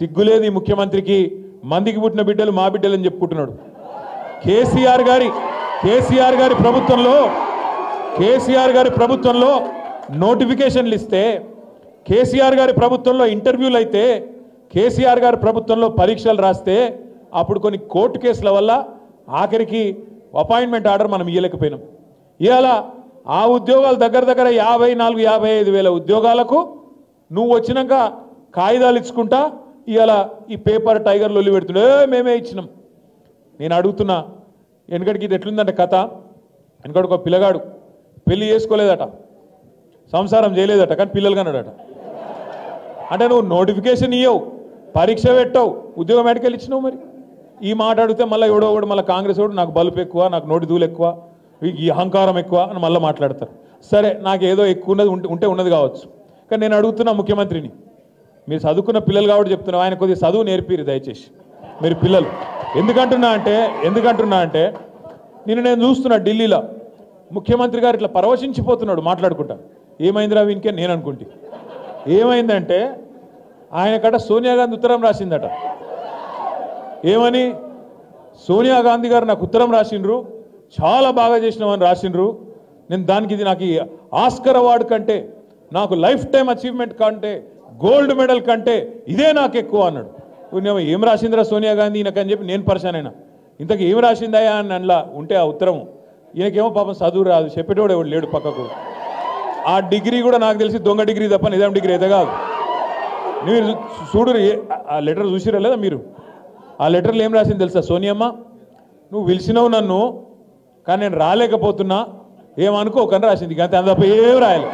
సిగ్గులేదు ఈ ముఖ్యమంత్రికి. మందికి పుట్టిన బిడ్డలు మా బిడ్డలని చెప్పుకుంటున్నాడు. కేసీఆర్ గారి ప్రభుత్వంలో నోటిఫికేషన్లు ఇస్తే, కేసీఆర్ గారి ప్రభుత్వంలో ఇంటర్వ్యూలు అయితే, కేసీఆర్ గారి ప్రభుత్వంలో పరీక్షలు రాస్తే అప్పుడు కొన్ని కోర్టు కేసుల వల్ల ఆఖరికి అపాయింట్మెంట్ ఆర్డర్ మనం ఇవ్వలేకపోయినాం. ఇవాళ ఆ ఉద్యోగాలు దగ్గర 54-55 వేల ఉద్యోగాలకు నువ్వు వచ్చినాక కాగితాలు ఇచ్చుకుంటా ఇవాళ ఈ పేపర్ టైగర్ లొల్లి పెడుతుండే మేమే ఇచ్చినాం. నేను అడుగుతున్నా, వెనకడికి ఇది ఎట్లుందంటే కథ, వెనకడికి ఒక పిల్లగాడు పెళ్లి చేసుకోలేదట, సంసారం చేయలేదట, కానీ పిల్లలు కన్నాడట. అంటే నువ్వు నోటిఫికేషన్ ఇవ్వవు, పరీక్ష పెట్టావు, ఉద్యోగం ఎక్కడికి ఇచ్చినావు. మరి ఈ మాట అడిగితే మళ్ళీ ఎవడో ఒకడు మళ్ళీ కాంగ్రెస్ వాడు నాకు బలుపు ఎక్కువ, నాకు నోటి దూలు ఎక్కువ, ఈ అహంకారం ఎక్కువ అని మళ్ళీ మాట్లాడతారు. సరే, నాకు ఏదో ఎక్కువ ఉన్నది ఉన్నది కావచ్చు, కానీ నేను అడుగుతున్నా ముఖ్యమంత్రిని, మీరు చదువుకున్న పిల్లలు కాబట్టి చెప్తున్నా, ఆయన కొద్దిగా చదువు నేర్పిరు దయచేసి మీరు పిల్లలు. ఎందుకంటున్నా అంటే నేను చూస్తున్నా ఢిల్లీలో ముఖ్యమంత్రి గారు ఇట్లా పరవశించిపోతున్నాడు మాట్లాడుకుంటా. ఏమైందిరా వీనికే నేను అనుకుంటే. ఏమైందంటే ఆయన కట సోనియా గాంధీ ఉత్తరం రాసిందట. ఏమని? సోనియా గాంధీ గారు నాకు ఉత్తరం రాసిండ్రు, చాలా బాగా చేసినామని రాసిండ్రు, నేను దానికి ఇది నాకు ఆస్కర్ అవార్డు కంటే, నాకు లైఫ్ టైం అచీవ్మెంట్ కంటే, గోల్డ్ మెడల్ కంటే ఇదే నాకు ఎక్కువ అన్నాడు. ఏం రాసిందిరా సోనియా గాంధీ ఈయనకని చెప్పి నేను పరిశాన్ అయినా. ఇంతకు ఏం రాసిందయా అని అందులో ఉంటే ఆ ఉత్తరం, ఈయనకేమో పాపం చదువు రాదు, చెప్పేటోడు ఎవడు లేడు పక్కకు. ఆ డిగ్రీ కూడా నాకు తెలిసి దొంగ డిగ్రీ తప్ప నిజాం డిగ్రీ అయితే కాదు. మీరు చూడు, ఆ లెటర్ చూసిరా లేదా మీరు? ఆ లెటర్లో ఏం రాసింది తెలుసా? సోనియమ్మ, నువ్వు పిలిచినావు నన్ను, కానీ నేను రాలేకపోతున్నా, ఏమనుకోకని రాసింది. అంతే, తప్ప ఏం రాయాలి.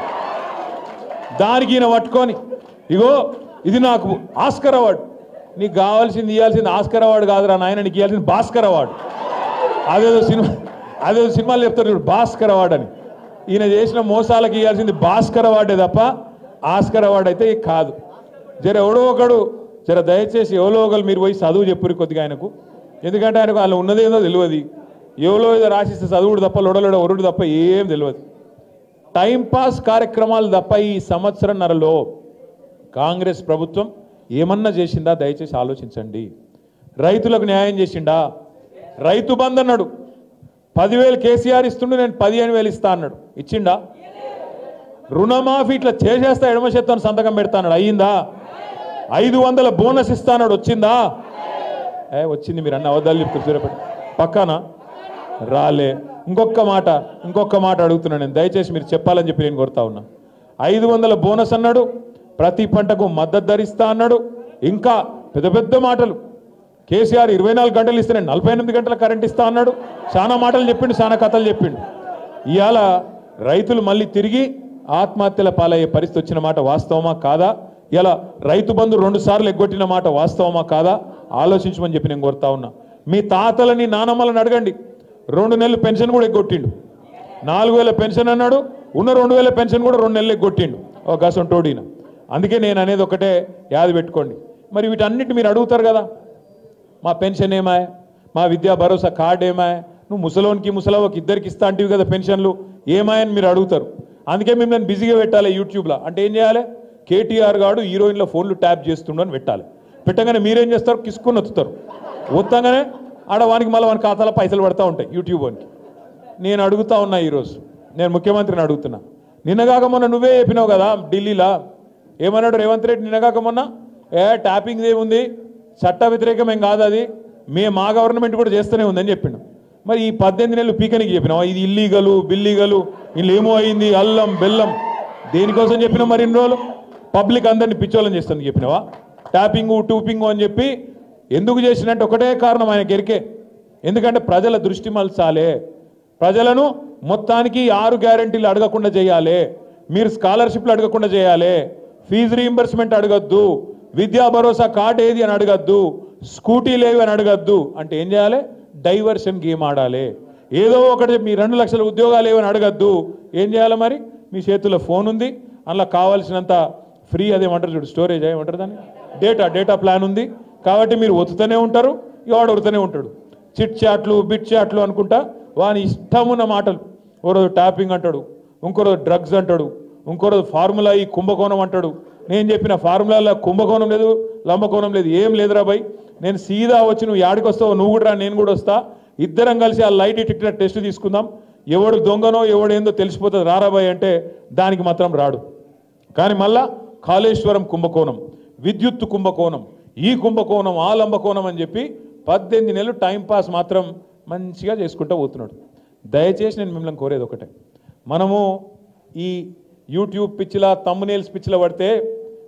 దానికి ఈయన పట్టుకొని, ఇగో ఇది నాకు ఆస్కర్ అవార్డు, నీకు కావాల్సింది ఇవ్వాల్సింది ఆస్కర్ అవార్డు కాదురా నాయన, నీకు ఇవ్వాల్సింది భాస్కర్ అవార్డు. అదేదో సినిమాలు చెప్తారు భాస్కర్ అవార్డు అని. ఈయన చేసిన మోసాలకు ఇవ్వాల్సింది భాస్కర్ అవార్డే తప్ప ఆస్కర్ అవార్డు అయితే కాదు. ఎవడో ఒకడు దయచేసి ఎవరో ఒకరు మీరు పోయి చదువు చెప్పురు కొద్దిగా ఆయనకు. ఎందుకంటే ఆయనకు వాళ్ళు ఉన్నదేదో తెలియదు, ఎవరో ఏదో రాసిస్తే చదువుడు తప్ప లొడలోడ ఒరుడు తప్ప ఏం తెలియదు. టైంపాస్ కార్యక్రమాలు తప్ప ఈ సంవత్సరంన్నరలో కాంగ్రెస్ ప్రభుత్వం ఏమన్నా చేసిందా? దయచేసి ఆలోచించండి. రైతులకు న్యాయం చేసిండా? రైతు బంధు అన్నాడు, 10,000 కేసీఆర్ ఇస్తుండే, నేను 15,000 ఇస్తా అన్నాడు, ఇచ్చిండా? రుణమాఫీ ఇట్లా చేసేస్తా ఎడమ చేత్తో సంతకం పెడతా అన్నాడు, అయ్యిందా? 500 బోనస్ ఇస్తా అన్నాడు, వచ్చిందా? వచ్చింది. మీరు అన్న అబద్ధాలు చెప్తారు సూర్యపేట పక్కన రాలే. ఇంకొక మాట అడుగుతున్నాను నేను, దయచేసి మీరు చెప్పాలని చెప్పి నేను కోరుతా ఉన్నా. 500 బోనస్ అన్నాడు, ప్రతి పంటకు మద్దతు ధరిస్తా అన్నాడు, ఇంకా పెద్ద మాటలు. కేసీఆర్ 24 గంటలు ఇస్తే నేను 48 గంటల కరెంట్ ఇస్తా అన్నాడు. చాలా మాటలు చెప్పిండు, చాలా కథలు చెప్పిండు. ఇవాళ రైతులు మళ్ళీ తిరిగి ఆత్మహత్యల పాలయ్యే పరిస్థితి వచ్చిన మాట వాస్తవమా కాదా? ఇలా రైతు బంధు 2 సార్లు ఎగ్గొట్టిన మాట వాస్తవమా కాదా? ఆలోచించమని చెప్పి నేను కోరుతా ఉన్నా. మీ తాతలని నానమ్మలను అడగండి, 2 నెలలు పెన్షన్ కూడా ఎగ్గొట్టిండు. 4,000 పెన్షన్ అన్నాడు, ఉన్న 2,000 పెన్షన్ కూడా 2 నెలలు ఎగ్గొట్టిండు ఒక గసంటోడిన. అందుకే నేను అనేది ఒకటే, యాది పెట్టుకోండి. మరి వీటన్నిటి మీరు అడుగుతారు కదా, మా పెన్షన్ ఏమాయ, మా విద్యా భరోసా కార్డు ఏమాయ, నువ్వు ముసలోనికి ముసలవకి ఇద్దరికి ఇస్తా అంటివి కదా పెన్షన్లు ఏమాయని మీరు అడుగుతారు. అందుకే మిమ్మల్ని బిజీగా పెట్టాలి యూట్యూబ్లో. అంటే ఏం చేయాలి? కేటీఆర్ గాడు హీరోయిన్ల ఫోన్లు ట్యాప్ చేస్తుండు అని పెట్టాలి. పెట్టగానే మీరేం చేస్తారు? కిసుకుని వస్తారు. వస్తాగానే ఆడవానికి మళ్ళీ వాని ఖాతాలో పైసలు పడతా ఉంటాయి యూట్యూబ్ వానికి. నేను అడుగుతా ఉన్నా, ఈరోజు నేను ముఖ్యమంత్రిని అడుగుతున్నా. నిన్నగాక మొన్న నువ్వే చెప్పినావు కదా ఢిల్లీలో, ఏమన్నాడు రేవంత్ రెడ్డి నిన్నగాక మొన్న? ట్యాపింగ్ ఏముంది, చట్ట వ్యతిరేకం ఏం కాదు, అది మా గవర్నమెంట్ కూడా చేస్తూనే ఉందని చెప్పిండు. మరి ఈ 18 నెలలు పీకనికి చెప్పినావా ఇది ఇల్లీగలు బిల్లీగలు, వీళ్ళు ఏమో అయింది అల్లం బెల్లం, దేనికోసం చెప్పినావు? మరి ఇన్ని రోజులు పబ్లిక్ అందరినీ పిచ్చోళ్ళని చేస్తుంది చెప్పినావా? ట్యాపింగు టూపింగు అని చెప్పి ఎందుకు చేసినట్టు ఒకటే కారణం ఆయన గెరికే. ఎందుకంటే ప్రజల దృష్టి మలచాలే, ప్రజలను మొత్తానికి 6 గ్యారెంటీలు అడగకుండా చేయాలి, మీరు స్కాలర్షిప్లు అడగకుండా చేయాలి, ఫీజు రీయింబర్స్మెంట్ అడగద్దు, విద్యా భరోసా కార్డు ఏది అని అడగద్దు, స్కూటీలు ఏవి అని అడగద్దు. అంటే ఏం చేయాలి? డైవర్షన్ గేమ్ ఆడాలి. ఏదో ఒకటి మీ 2 లక్షల ఉద్యోగాలు ఏమని అడగద్దు. ఏం చేయాలి మరి? మీ చేతుల్లో ఫోన్ ఉంది, అందులో కావాల్సినంత ఫ్రీ అదేమంటారు చూడు, స్టోరేజ్ ఏమంటారు దాన్ని, డేటా ప్లాన్ ఉంది. కాబట్టి మీరు ఒత్తుతూనే ఉంటారు, వాడు ఒరుతూనే ఉంటాడు. చిట్ చాట్లు బిట్ చాట్లు అనుకుంటా వాని ఇష్టమున్న మాటలు. ఓ రోజు ట్యాపింగ్ అంటాడు, ఇంకో రోజు డ్రగ్స్ అంటాడు, ఇంకో రోజు ఫార్ములా ఈ కుంభకోణం అంటాడు, నేను చెప్పిన ఫార్ములాలో కుంభకోణం లేదు, లంబకోణం లేదు, ఏం లేదురా భయ్. నేను సీదా వచ్చి నువ్వు యాడికి వస్తావు, నువ్వు కూడా రా, నేను కూడా వస్తా, ఇద్దరం కలిసి ఆ లైట్ డిటెక్టర్ టెస్ట్ తీసుకుందాం, ఎవడు దొంగనో ఎవడేందో తెలిసిపోతుంది రారాబాయ్ అంటే దానికి మాత్రం రాడు. కానీ మళ్ళా కాళేశ్వరం కుంభకోణం, విద్యుత్ కుంభకోణం, ఈ కుంభకోణం, ఆ లంబకోణం అని చెప్పి 18 నెలలు టైంపాస్ మాత్రం మంచిగా చేసుకుంటూ పోతున్నాడు. దయచేసి నేను మిమ్మల్ని కోరేది ఒకటే, మనము ఈ యూట్యూబ్ పిచ్చిలా తమ్మునేల్స్ పిచ్చిలా పడితే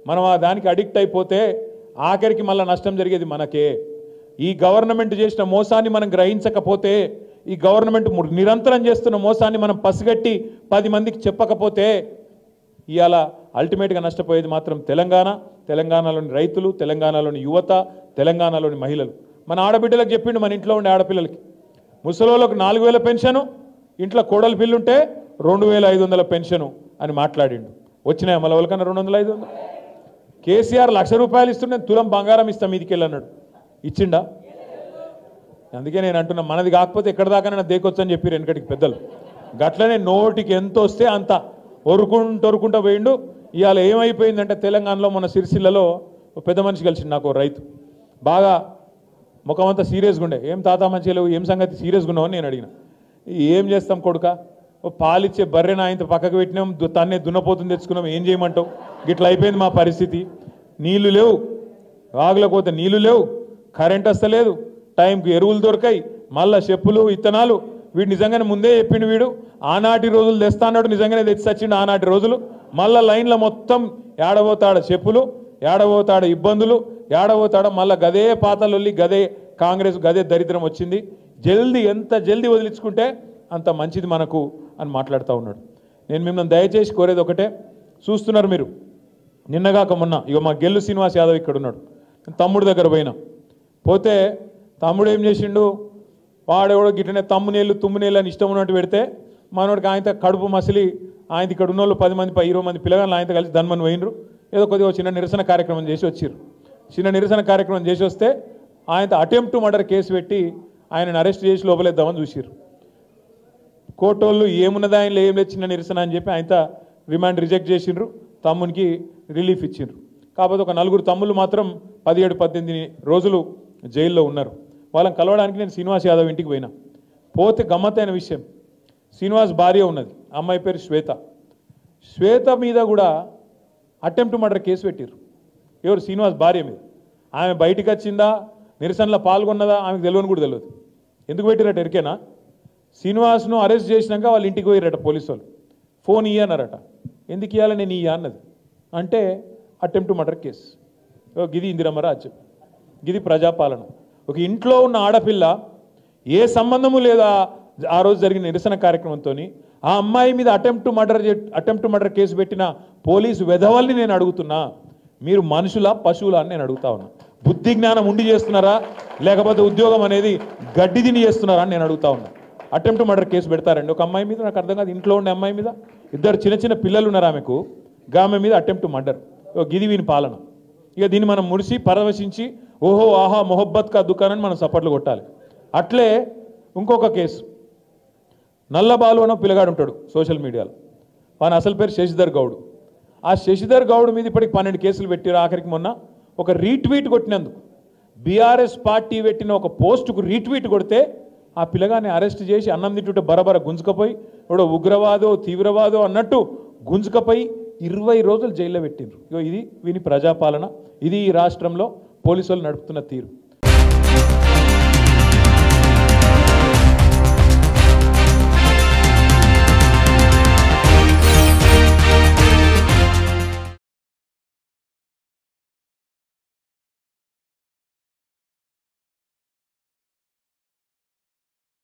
మనం ఆ దానికి అడిక్ట్ అయిపోతే ఆఖరికి మళ్ళీ నష్టం జరిగేది మనకే. ఈ గవర్నమెంట్ చేసిన మోసాన్ని మనం గ్రహించకపోతే, ఈ గవర్నమెంట్ నిరంతరం చేస్తున్న మోసాన్ని మనం పసిగట్టి 10 మందికి చెప్పకపోతే ఇవాళ అల్టిమేట్గా నష్టపోయేది మాత్రం తెలంగాణలోని రైతులు, తెలంగాణలోని యువత, తెలంగాణలోని మహిళలు. మన ఆడబిడ్డలకు చెప్పిండు, మన ఇంట్లో ఉండే ఆడపిల్లలకి, ముసలోళ్ళకు 4000 పెన్షను, ఇంట్లో కోడలు పిల్లుంటే 2500 పెన్షను అని మాట్లాడిండు. వచ్చినాయా మళ్ళీ వాళ్ళకన్నా 200-500? కేసీఆర్ ₹1,00,000 ఇస్తుంటే తులం బంగారం ఇస్తాం మీదికి వెళ్ళన్నాడు, ఇచ్చిండా? అందుకే నేను అంటున్నా, మనది కాకపోతే ఎక్కడ దాకా దేకొచ్చు అని చెప్పారు వెనకటికి పెద్దలు. గట్లనే నోటికి ఎంత వస్తే అంత ఒరుకుంటూ పోయిండు. ఇవాళ ఏమైపోయిందంటే తెలంగాణలో మన సిరిసిల్లలో పెద్ద మనిషి కలిసిండు నాకు, రైతు, బాగా ముఖమంతా సీరియస్గా ఉండే. ఏం తాత మంచిగా లేవు, ఏం సంగతి సీరియస్గా ఉన్నావు అని నేను అడిగిన. ఏం చేస్తాం కొడుక, పాలిచ్చే బర్రెన ఆయనతో పక్కకు పెట్టినాం, తన్నే దున్నపోతుంది తెచ్చుకున్నాం, ఏం చేయమంటావు, గిట్లా అయిపోయింది మా పరిస్థితి. నీళ్లు లేవు, వాగులకు పోతే నీళ్లు లేవు, కరెంట్ వస్తలేదు, టైంకి ఎరువులు దొరకాయి, మళ్ళా చెప్పులు ఇత్తనాలు. వీడు నిజంగానే ముందే చెప్పిండు, వీడు ఆనాటి రోజులు తెస్తా అన్నాడు, నిజంగానే తెచ్చి వచ్చిండు ఆనాటి రోజులు. మళ్ళా లైన్లో మొత్తం ఏడబోతాడ చెప్పులు, ఏడబోతాడ ఇబ్బందులు, ఏడబోతాడ మళ్ళా గదే పాతలొల్లి, గదే కాంగ్రెస్, గదే దరిద్రం వచ్చింది. జల్దీ ఎంత జల్దీ వదిలించుకుంటే అంత మంచిది మనకు అని మాట్లాడుతూ ఉన్నాడు. నేను మిమ్మల్ని దయచేసి కోరేది ఒకటే, చూస్తున్నారు మీరు, నిన్నగాక మొన్న ఇక మా గెల్లు శ్రీనివాస్ యాదవ్ ఇక్కడ ఉన్నాడు, తమ్ముడు దగ్గర పోతే తమ్ముడు ఏం చేసిండు, వాడెవడో గిట్టనే తుమ్మునేళ్ళు అని ఇష్టం ఉన్నట్టు పెడితే మనోడికి ఆయనతో కడుపు మసిలి ఆయన ఇక్కడ ఉన్న వాళ్ళు 10 మంది 20 మంది పిల్లగాళ్ళు ఆయనతో కలిసి ధన్మని పోయినరు. ఏదో కొద్దిగా చిన్న నిరసన కార్యక్రమం చేసి వచ్చిర్రు. చిన్న నిరసన కార్యక్రమం చేసి వస్తే ఆయనతో అటెంప్ట్ మర్డర్ కేసు పెట్టి ఆయనను అరెస్ట్ చేసి లోపలేద్దామని చూసిర్రు. కోర్టోళ్ళు ఏమున్నదా ఆయనలో ఏం లేదు, చిన్న నిరసన అని చెప్పి ఆయనతో రిమాండ్ రిజెక్ట్ చేసిండ్రు, తమ్మునికి రిలీఫ్ ఇచ్చిండ్రు. కాకపోతే ఒక 4 తమ్ముళ్ళు మాత్రం 17-18 రోజులు జైల్లో ఉన్నారు. వాళ్ళని కలవడానికి నేను శ్రీనివాస్ యాదవ్ ఇంటికి పోతే గమ్మత్తైన విషయం, శ్రీనివాస్ భార్య ఉన్నది, అమ్మాయి పేరు శ్వేత మీద కూడా అటెంప్ట్ మర్డర్ కేసు పెట్టారు. ఎవరు? శ్రీనివాస్ భార్య మీద. ఆమె బయటికి వచ్చిందా, నిరసనలో పాల్గొన్నదా ఆమెకు తెలియని కూడా తెలియదు. ఎందుకు పెట్టిరట ఎరికేనా? శ్రీనివాస్ను అరెస్ట్ చేసినాక వాళ్ళ ఇంటికి పోయిరట పోలీసు వాళ్ళు, ఫోన్ ఇయ్యన్నారట. ఎందుకు ఇవ్వాలి, నేను ఇయ్య అన్నది అంటే అటెంప్ట్ మర్డర్ కేసు. గిది ఇందిరమ్మ రాజ్యం, గిది ప్రజాపాలన. ఒక ఇంట్లో ఉన్న ఆడపిల్ల ఏ సంబంధము లేదా ఆ రోజు జరిగిన నిరసన కార్యక్రమంతో ఆ అమ్మాయి మీద అటెంప్ట్ మర్డర్ కేసు పెట్టిన పోలీసు వెధవల్ని నేను అడుగుతున్నా, మీరు మనుషులా పశువులా అని నేను అడుగుతా ఉన్నా. బుద్ధి జ్ఞానం ఉండి చేస్తున్నారా, లేకపోతే ఉద్యోగం అనేది గడ్డి తిని చేస్తున్నారా అని నేను అడుగుతా ఉన్నా. అటెంప్ట్ మర్డర్ కేసు పెడతారండి ఒక అమ్మాయి మీద? నాకు అర్థం కాదు. ఇంట్లో ఉండే అమ్మాయి మీద, 2 చిన్న పిల్లలు ఉన్నారు ఆమెకు, ఆమె మీద అటెంప్ట్ మర్డర్. గిది వీని పాలన. ఇక దీన్ని మనం ముడిసి పరవశించి ఓహో ఆహా మొహబ్బత్ కా దుకాణాన్ని మనం సపోర్ట్లు కొట్టాలి. అట్లే ఇంకొక కేసు, నల్లబాలు అన్న పిల్లగాడు ఉంటాడు సోషల్ మీడియాలో, వాని అసలు పేరు శశిధర్ గౌడ్. ఆ శశిధర్ గౌడ్ మీద ఇప్పటికి 12 కేసులు పెట్టారు. ఆఖరికి మొన్న ఒక రీట్వీట్ కొట్టినందుకు, బీఆర్ఎస్ పార్టీ పెట్టిన ఒక పోస్టుకు రీట్వీట్ కొడితే ఆ పిల్లగాన్ని అరెస్ట్ చేసి అన్నం తింటుంటే బరబర గుంజుకపోయి ఎవడో ఉగ్రవాదో తీవ్రవాదో అన్నట్టు గుంజుకపోయి 20 రోజులు జైల్లో పెట్టిండ్రు. ఇది వీని ప్రజాపాలన, ఇది ఈ రాష్ట్రంలో పోలీసులు నడుపుతున్న తీరు.